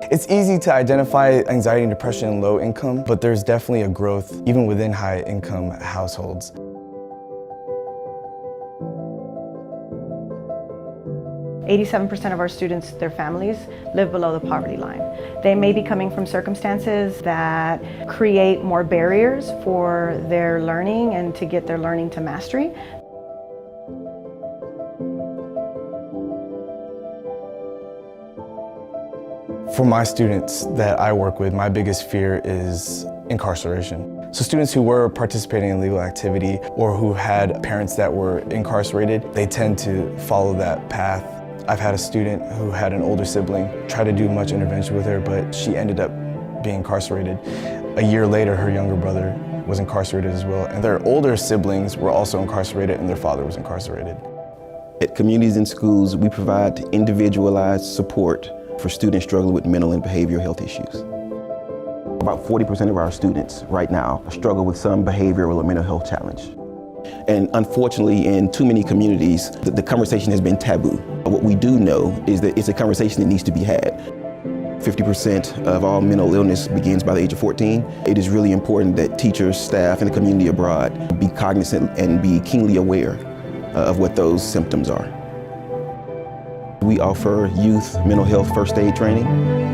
It's easy to identify anxiety and depression in low income, but there's definitely a growth even within high income households. %87% of our students, their families, live below the poverty line. They may be coming from circumstances that create more barriers for their learning and to get their learning to mastery. For my students that I work with, my biggest fear is incarceration. So students who were participating in legal activity or who had parents that were incarcerated, they tend to follow that path. I've had a student who had an older sibling, try to do much intervention with her, but she ended up being incarcerated. A year later, her younger brother was incarcerated as well, and their older siblings were also incarcerated and their father was incarcerated. At communities and schools, we provide individualized support for students struggling with mental and behavioral health issues. About 40% of our students right now struggle with some behavioral or mental health challenge. And unfortunately, in too many communities, the conversation has been taboo. What we do know is that it's a conversation that needs to be had. 50% of all mental illness begins by the age of 14. It is really important that teachers, staff, and the community abroad be cognizant and be keenly aware of what those symptoms are. We offer youth mental health first aid training,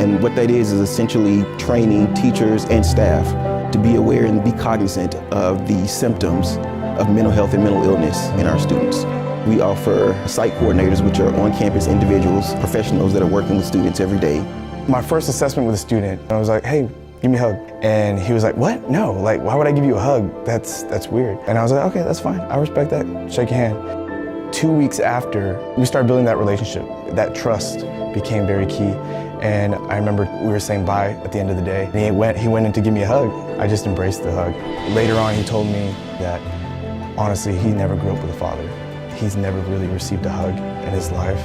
and what that is essentially training teachers and staff to be aware and be cognizant of the symptoms of mental health and mental illness in our students. We offer site coordinators, which are on-campus individuals, professionals that are working with students every day. My first assessment with a student, I was like, hey, give me a hug. And he was like, what? No, like, why would I give you a hug? That's weird. And I was like, okay, that's fine. I respect that. Shake your hand. 2 weeks after, we started building that relationship. That trust became very key. And I remember we were saying bye at the end of the day. And he went in to give me a hug. I just embraced the hug. Later on, he told me that honestly, he never grew up with a father. He's never really received a hug in his life.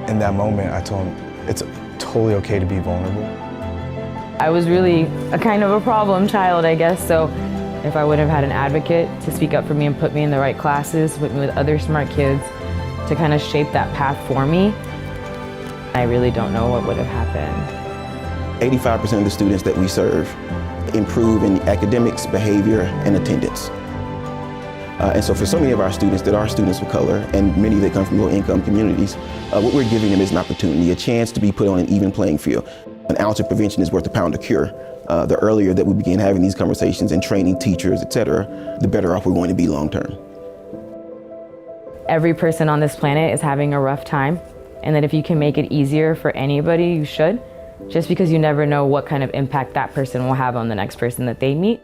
In that moment, I told him, it's totally okay to be vulnerable. I was really a kind of a problem child, I guess, so if I would have had an advocate to speak up for me and put me in the right classes, put me with other smart kids, to kind of shape that path for me, I really don't know what would have happened. 85% of the students that we serve improve in academics, behavior, and attendance. And so for so many of our students that are students of color, and many that come from low-income communities, what we're giving them is an opportunity, a chance to be put on an even playing field. An ounce of prevention is worth a pound of cure. The earlier that we begin having these conversations and training teachers, et cetera, the better off we're going to be long term. Every person on this planet is having a rough time, and that if you can make it easier for anybody, you should, just because you never know what kind of impact that person will have on the next person that they meet.